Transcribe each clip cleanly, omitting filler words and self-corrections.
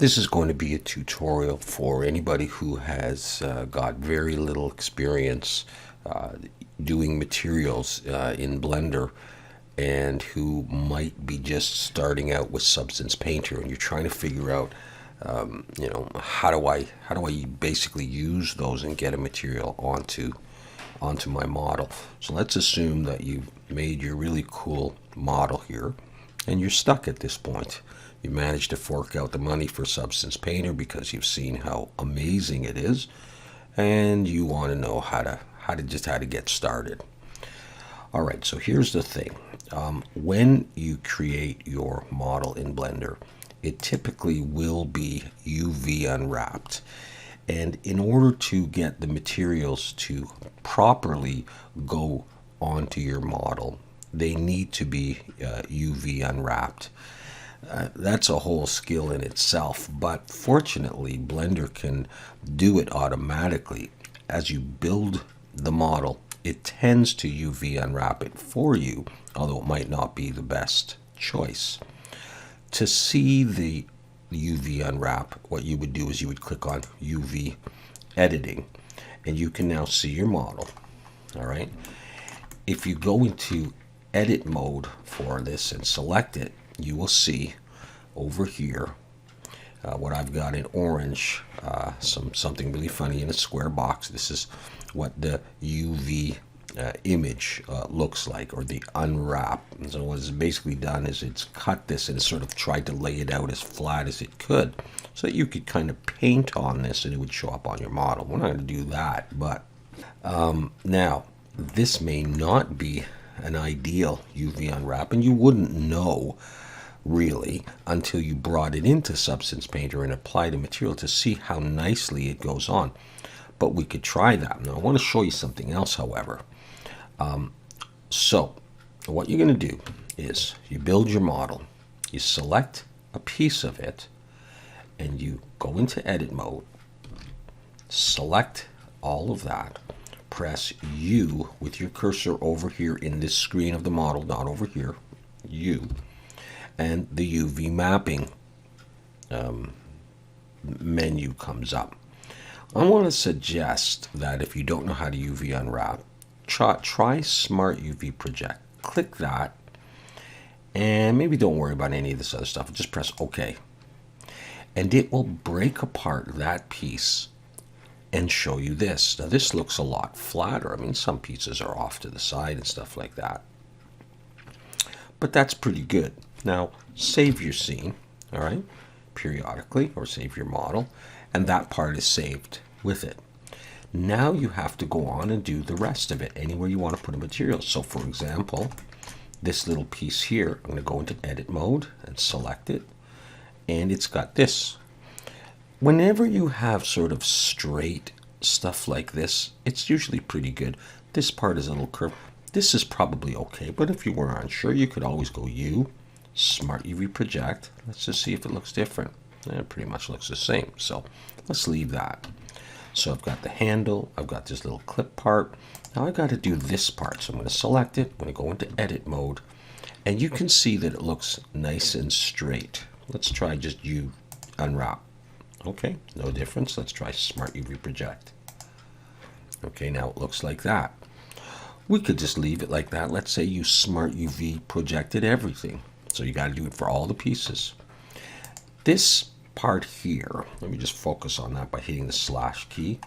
This is going to be a tutorial for anybody who has got very little experience doing materials in Blender and who might be just starting out with Substance Painter, and you're trying to figure out how do I basically use those and get a material onto my model. So let's assume that you've made your really cool model here and you're stuck at this point. You managed to fork out the money for Substance Painter because you've seen how amazing it is, and you want to know how to get started. All right, so here's the thing. When you create your model in Blender, it typically will be UV unwrapped. And in order to get the materials to properly go onto your model, they need to be UV unwrapped. That's a whole skill in itself, but fortunately Blender can do it automatically. As you build the model, it tends to UV unwrap it for you, although it might not be the best choice. To see the UV unwrap, what you would do is you would click on UV editing, and you can now see your model. All right. If you go into edit mode for this and select it, you will see over here what I've got in orange, something really funny in a square box. This is what the UV image looks like, or the unwrap. And so what it's basically done is it's cut this and sort of tried to lay it out as flat as it could so that you could kind of paint on this and it would show up on your model. We're not going to do that, but now this may not be an ideal UV unwrap, and you wouldn't know really until you brought it into Substance Painter and applied a material to see how nicely it goes on. But we could try that. Now I want to show you something else, however. So what you're going to do is you build your model, you select a piece of it, and you go into edit mode, select all of that, press U with your cursor over here in this screen of the model, not over here, U, and the UV mapping menu comes up. I want to suggest that if you don't know how to UV unwrap, try Smart UV Project. Click that, and maybe don't worry about any of this other stuff. Just press OK. And it will break apart that piece and show you this. Now this looks a lot flatter. I mean, some pieces are off to the side and stuff like that, but that's pretty good. Now save your scene, all right, periodically, or save your model, and that part is saved with it. Now you have to go on and do the rest of it anywhere you want to put a material. So for example, this little piece here, I'm going to go into edit mode and select it, and it's got this. Whenever you have sort of straight stuff like this, it's usually pretty good. This part is a little curved. This is probably okay, but if you were unsure, you could always go U, Smart UV Project. Let's just see if it looks different. It pretty much looks the same, so let's leave that. So I've got the handle, I've got this little clip part. Now I've got to do this part, so I'm going to select it, I'm going to go into edit mode, and you can see that it looks nice and straight. Let's try just U unwrap. Okay, no difference. Let's try Smart UV Project. Okay, now it looks like that. We could just leave it like that. Let's say you Smart UV projected everything. So you got to do it for all the pieces. This part here, let me just focus on that by hitting the slash key.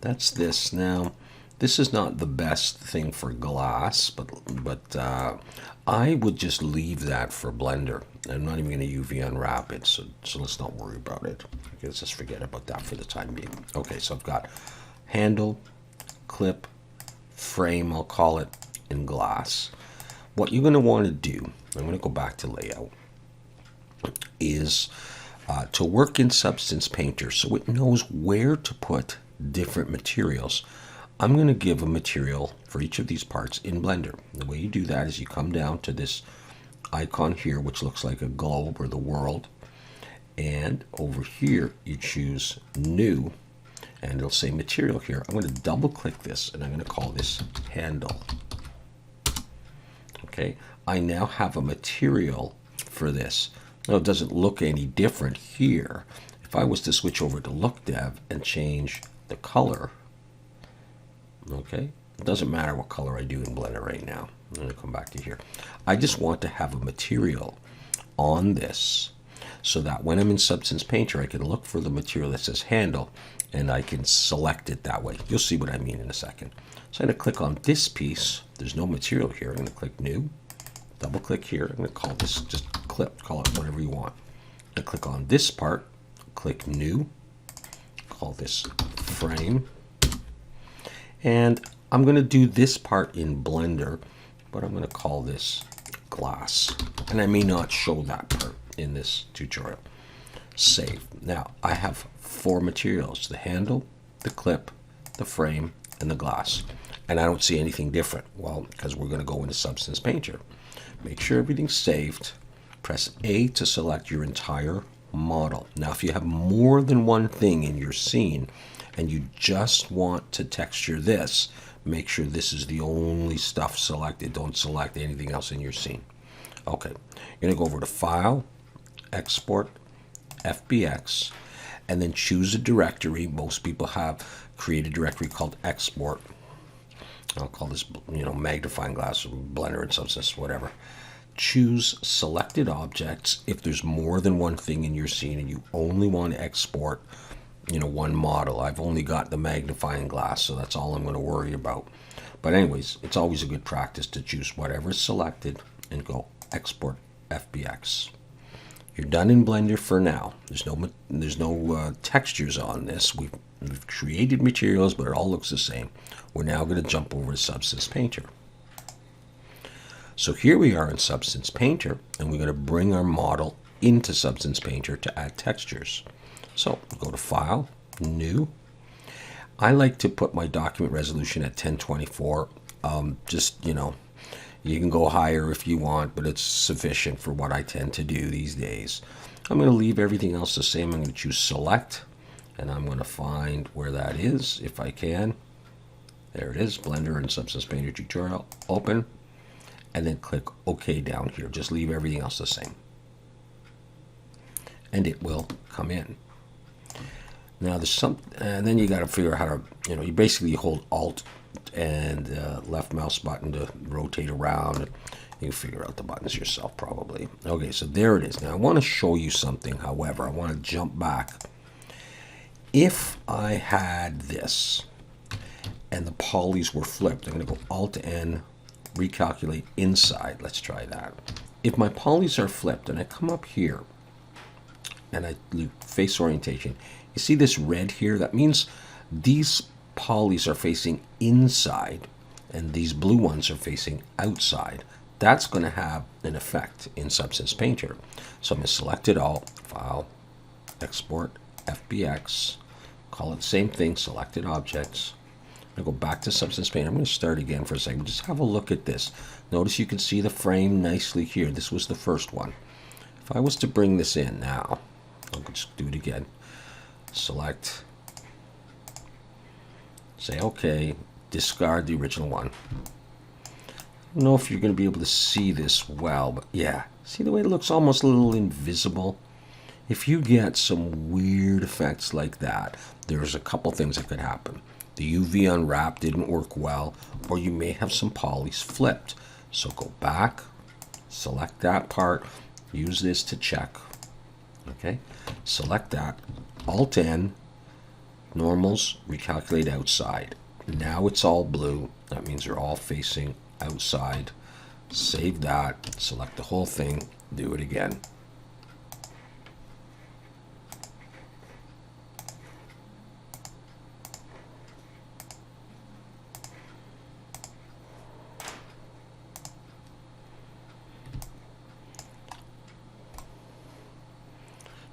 That's this. Now, this is not the best thing for glass, but I would just leave that for Blender. I'm not even going to UV unwrap it, so let's not worry about it. Let's just forget about that for the time being. Okay, so I've got handle, clip, frame, I'll call it, in glass. What you're going to want to do, I'm going to go back to layout, is to work in Substance Painter so it knows where to put different materials. I'm going to give a material for each of these parts in Blender. The way you do that is you come down to this icon here, which looks like a globe or the world, and over here you choose New, and it'll say Material here. I'm going to double click this, and I'm going to call this Handle. Okay, I now have a material for this. Now, it doesn't look any different here. If I was to switch over to Look Dev and change the color, okay, it doesn't matter what color I do in Blender right now. I'm going to come back to here. I just want to have a material on this so that when I'm in Substance Painter, I can look for the material that says handle and I can select it that way. You'll see what I mean in a second. So I'm going to click on this piece. There's no material here. I'm going to click New, double click here. I'm going to call this just clip, call it whatever you want. I click on this part, click New, call this Frame, and I'm going to do this part in Blender, but I'm going to call this Glass. And I may not show that part in this tutorial. Save. Now, I have 4 materials: the handle, the clip, the frame, and the glass. And I don't see anything different. Well, because we're going to go into Substance Painter. Make sure everything's saved. Press A to select your entire model. Now, if you have more than one thing in your scene and you just want to texture this, make sure this is the only stuff selected. Don't select anything else in your scene. Okay, you're going to go over to File, Export, FBX, and then choose a directory. Most people have created a directory called Export. I'll call this, magnifying glass, or Blender and Substance, whatever. Choose selected objects if there's more than one thing in your scene and you only want to export, one model. I've only got the magnifying glass, so that's all I'm going to worry about. But anyways, it's always a good practice to choose whatever is selected and go Export FBX. You're done in Blender for now. There's no textures on this. We've created materials, but it all looks the same. We're now going to jump over to Substance Painter. So here we are in Substance Painter, and we're going to bring our model into Substance Painter to add textures. So go to File, New. I like to put my document resolution at 1024. You can go higher if you want, but it's sufficient for what I tend to do these days. I'm going to leave everything else the same. I'm going to choose Select, and I'm going to find where that is if I can. There it is, Blender and Substance Painter tutorial. Open, and then click OK down here. Just leave everything else the same. And it will come in. Now and then you got to figure out how to, you basically hold Alt and left mouse button to rotate around. You can figure out the buttons yourself probably. Okay, so there it is. Now I want to show you something, however. I want to jump back. If I had this and the polys were flipped, I'm going to go Alt-N, recalculate inside. Let's try that. If my polys are flipped and I come up here and I do face orientation, you see this red here? That means these polys are facing inside and these blue ones are facing outside. That's going to have an effect in Substance Painter. So I'm going to select it all, File, Export, FBX, call it the same thing, Selected Objects. I'm going to go back to Substance Painter. I'm going to start again for a second. Just have a look at this. Notice you can see the frame nicely here. This was the first one. If I was to bring this in now, I'll just do it again. Select, say OK, discard the original one. I don't know if you're going to be able to see this well, but yeah, see the way it looks almost a little invisible? If you get some weird effects like that, there's a couple things that could happen. The UV unwrap didn't work well, or you may have some polys flipped. So go back, select that part, use this to check. Okay, select that, Alt-N, normals, recalculate outside. Now it's all blue. That means they're all facing outside. Save that, select the whole thing, do it again.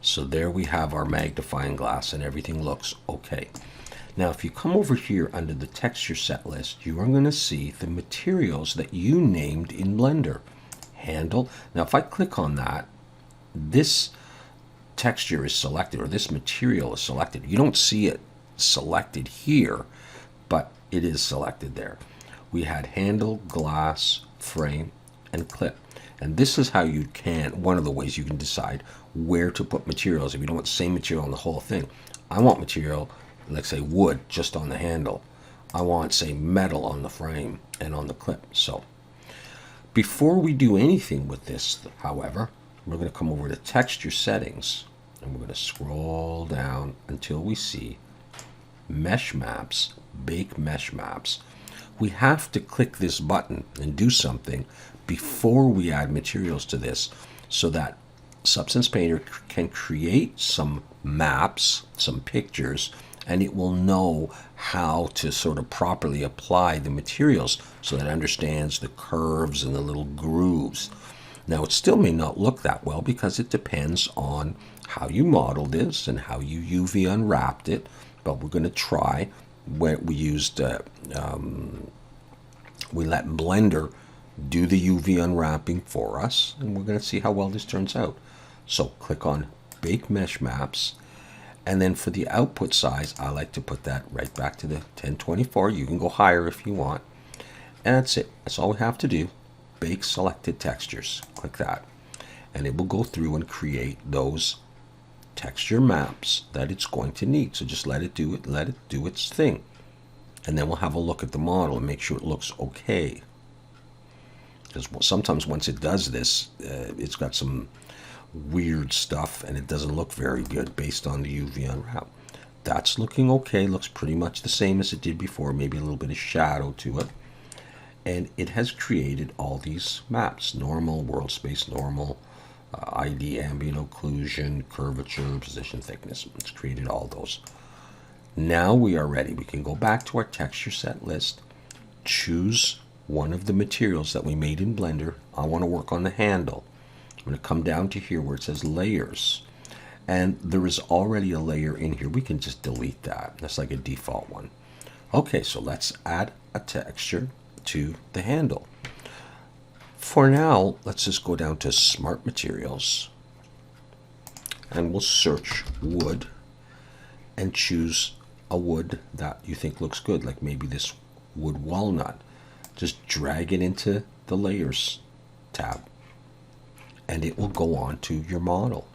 So there we have our magnifying glass and everything looks okay. Now if you come over here under the texture set list, you are going to see the materials that you named in Blender. Handle. Now if I click on that, this texture is selected, or this material is selected. You don't see it selected here, but it is selected there. We had handle, glass, frame, and clip. And this is how you can, one of the ways you can decide where to put materials. If you don't want the same material on the whole thing, I want material, like say wood, just on the handle. I want, say, metal on the frame and on the clip. So before we do anything with this, however, we're going to come over to texture settings, and we're going to scroll down until we see mesh maps, bake mesh maps. We have to click this button and do something before we add materials to this, so that Substance Painter can create some maps, some pictures, and it will know how to sort of properly apply the materials so that it understands the curves and the little grooves. Now, it still may not look that well because it depends on how you modeled this and how you UV unwrapped it, but we're going to try. We used, we let Blender do the UV unwrapping for us, and we're going to see how well this turns out. So click on Bake Mesh Maps, and then for the output size, I like to put that right back to the 1024. You can go higher if you want. And that's it. That's all we have to do. Bake selected textures. Click that. And it will go through and create those texture maps that it's going to need. So just let it do it, let it do its thing. And then we'll have a look at the model and make sure it looks okay. Because sometimes once it does this, it's got some weird stuff and it doesn't look very good based on the UV unwrap. That's looking okay. Looks pretty much the same as it did before, maybe a little bit of shadow to it. And it has created all these maps: normal, world space, normal, ID, ambient occlusion, curvature, position, thickness. It's created all those. Now we are ready. We can go back to our texture set list, choose one of the materials that we made in Blender. I want to work on the handle. I'm going to come down to here where it says layers, and there is already a layer in here. We can just delete that. That's like a default one. Okay, so let's add a texture to the handle. For now, let's just go down to Smart Materials, and we'll search wood and choose a wood that you think looks good, like maybe this wood walnut. Just drag it into the Layers tab, and it will go on to your model.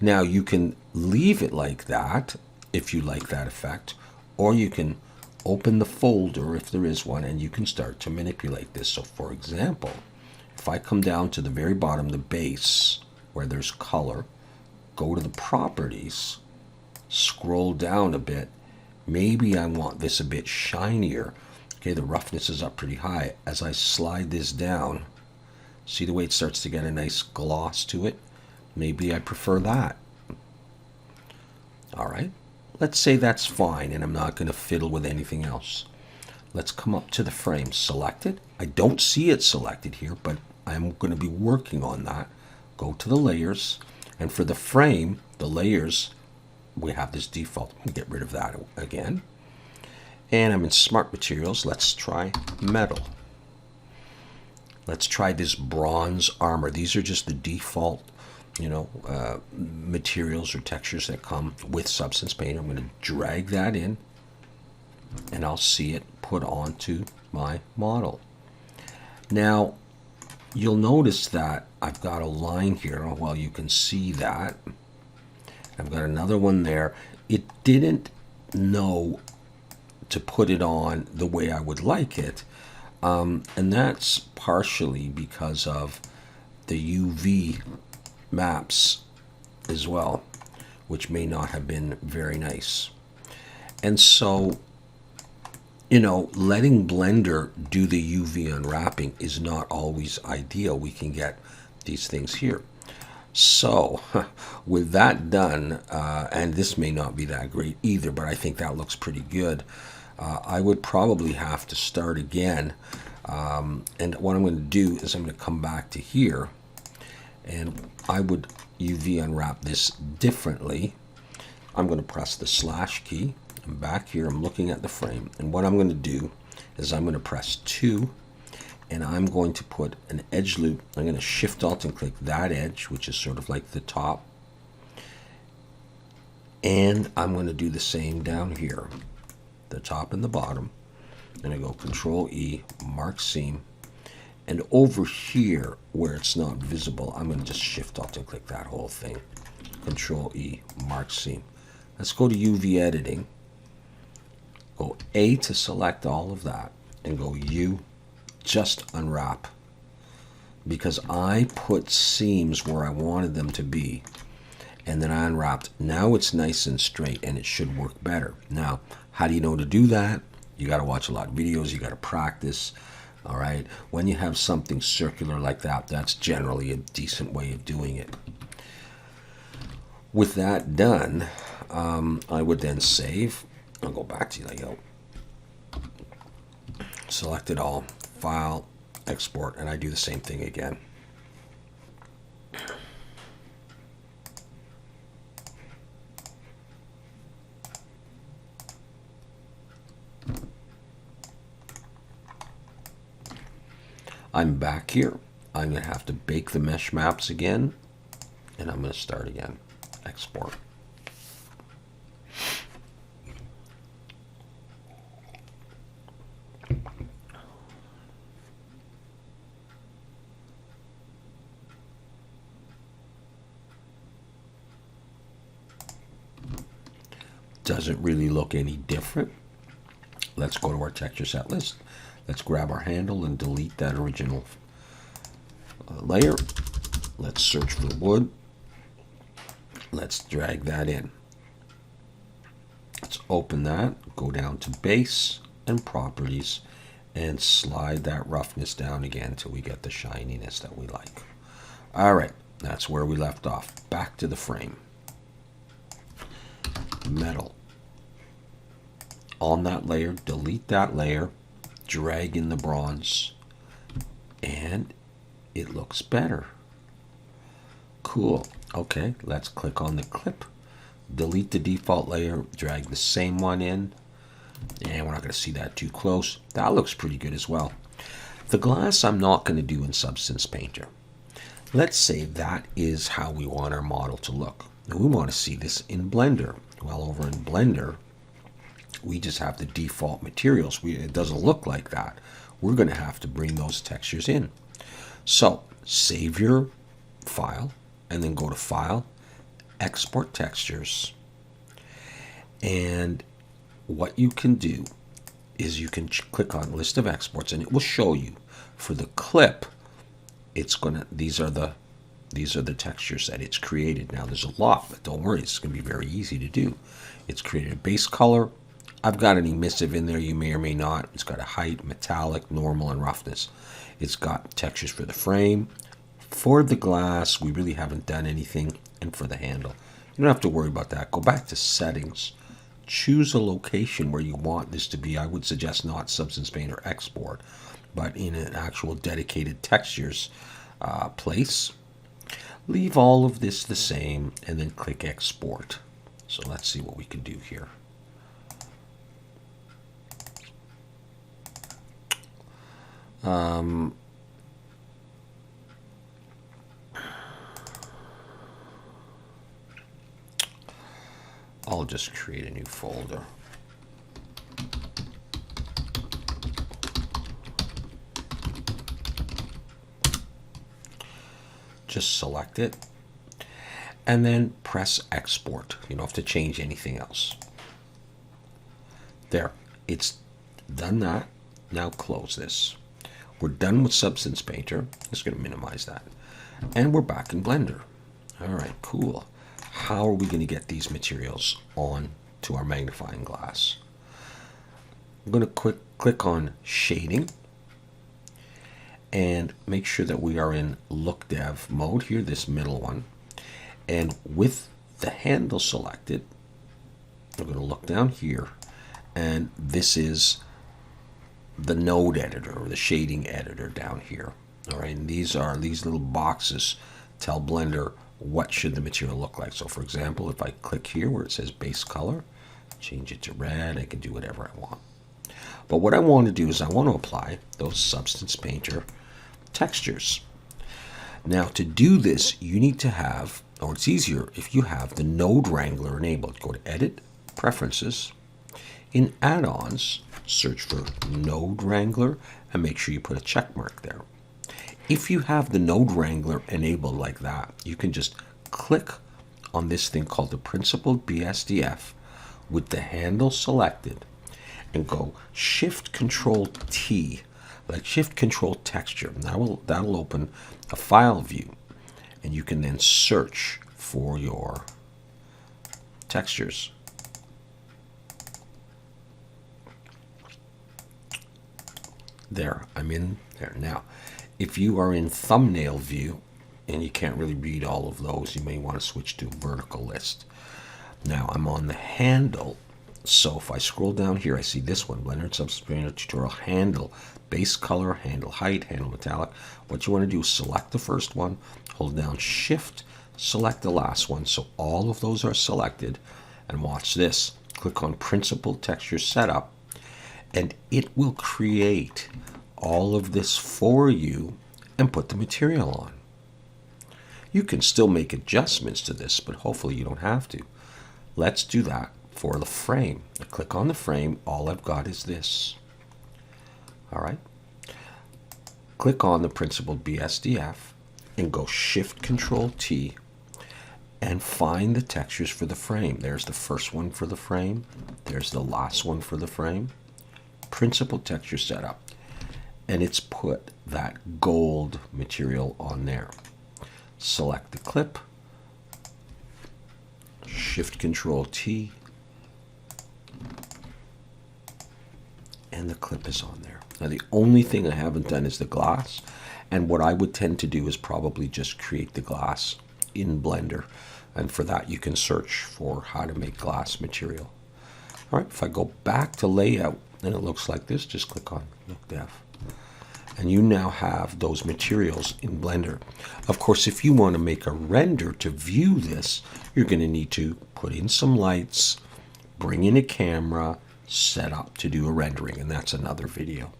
Now you can leave it like that if you like that effect, or you can open the folder if there is one, and you can start to manipulate this. So for example, if I come down to the very bottom, the base, where there's color, go to the properties, scroll down a bit, maybe I want this a bit shinier. Okay, the roughness is up pretty high. As I slide this down, see the way it starts to get a nice gloss to it? Maybe I prefer that. All right, let's say that's fine and I'm not going to fiddle with anything else. Let's come up to the frame, select it. I don't see it selected here, but I'm going to be working on that. Go to the layers, and for the frame, the layers, we have this default. I'm going to get rid of that again. And I'm in Smart Materials. Let's try metal. Let's try this bronze armor. These are just the default, materials or textures that come with Substance Painter. I'm going to drag that in, and I'll see it put onto my model. Now, you'll notice that I've got a line here. Well, you can see that. I've got another one there. It didn't know to put it on the way I would like it, and that's partially because of the UV maps as well, which may not have been very nice. And so, letting Blender do the UV unwrapping is not always ideal. We can get these things here. So with that done, and this may not be that great either, but I think that looks pretty good. I would probably have to start again. And what I'm going to do is I'm going to come back to here, and I would UV unwrap this differently. I'm going to press the slash key. I'm back here. I'm looking at the frame. And what I'm going to do is I'm going to press 2, and I'm going to put an edge loop. I'm going to Shift Alt and click that edge, which is sort of like the top. And I'm going to do the same down here, the top and the bottom. And I go Control E, mark seam, And over here, where it's not visible, I'm going to just shift alt and click that whole thing. Control E, mark seam. Let's go to UV editing. Go A to select all of that, and go U, just unwrap. Because I put seams where I wanted them to be, and then I unwrapped. Now it's nice and straight, and it should work better. Now, how do you know to do that? You got to watch a lot of videos. You got to practice. All right. When you have something circular like that, that's generally a decent way of doing it. With that done, I would then save. I'll go back to layout. Select it all. File, export, and I do the same thing again. I'm back here. I'm going to have to bake the mesh maps again, and I'm going to start again. Export. Doesn't really look any different. Let's go to our texture set list. Let's grab our handle and delete that original layer. Let's search for wood. Let's drag that in. Let's open that, go down to base and properties, and slide that roughness down again until we get the shininess that we like. All right, that's where we left off. Back to the frame. Metal. On that layer, delete that layer, drag in the bronze, and it looks better. Cool. Okay, let's click on the clip, delete the default layer, drag the same one in, and we're not going to see that too close. That looks pretty good as well. The glass I'm not going to do in Substance Painter. Let's say that is how we want our model to look. And we want to see this in Blender. Well, over in Blender, we just have the default materials. It doesn't look like that. We're going to have to bring those textures in. So save your file and then go to File, Export Textures. And what you can do is you can click on List of Exports, and it will show you for the clip. It's gonna. These are the textures that it's created. Now there's a lot, but don't worry, it's going to be very easy to do. It's created a base color. I've got an emissive in there, you may or may not. It's got a height, metallic, normal, and roughness. It's got textures for the frame. For the glass, we really haven't done anything. And for the handle, you don't have to worry about that. Go back to settings. Choose a location where you want this to be. I would suggest not Substance Painter export, but in an actual dedicated textures place. Leave all of this the same and then click export. So let's see what we can do here. I'll just create a new folder. Just select it and then press export. You don't have to change anything else. There, it's done that. Now close this. We're done with Substance Painter. Just going to minimize that. And we're back in Blender. All right, cool. How are we going to get these materials on to our magnifying glass? I'm going to click on Shading and make sure that we are in Look Dev mode here, this middle one. And with the handle selected, I'm going to look down here, and this is the node editor or the shading editor down here. All right, and these little boxes tell Blender what should the material look like. So for example, if I click here where it says base color, change it to red, I can do whatever I want. But what I want to do is I want to apply those Substance Painter textures. Now to do this, you need to have, or it's easier if you have the Node Wrangler enabled. Go to Edit, Preferences. In Add-ons, search for Node Wrangler and make sure you put a check mark there. If you have the Node Wrangler enabled like that, you can just click on this thing called the Principled BSDF with the handle selected and go Shift Control T, like Shift Control Texture. And that'll open a file view, and you can then search for your textures. There, I'm in there. Now, if you are in thumbnail view and you can't really read all of those, you may want to switch to vertical list. Now, I'm on the handle. So if I scroll down here, I see this one, Blender Substance Tutorial handle, base color, handle height, handle metallic. What you want to do is select the first one, hold down Shift, select the last one. So all of those are selected. And watch this. Click on Principled Texture Setup, and it will create all of this for you and put the material on. You can still make adjustments to this, but hopefully you don't have to. Let's do that for the frame. I click on the frame. All I've got is this. All right. Click on the Principled BSDF and go Shift Control T and find the textures for the frame. There's the first one for the frame. There's the last one for the frame. Principled Texture Setup. And it's put that gold material on there. Select the clip. Shift Control T. And the clip is on there. Now the only thing I haven't done is the glass. And what I would tend to do is probably just create the glass in Blender. And for that you can search for how to make glass material. All right, if I go back to layout and it looks like this, just click on Look Def. And you now have those materials in Blender. Of course, if you want to make a render to view this, you're going to need to put in some lights, bring in a camera, set up to do a rendering, and that's another video.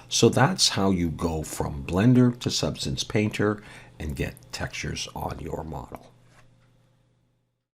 So that's how you go from Blender to Substance Painter and get textures on your model.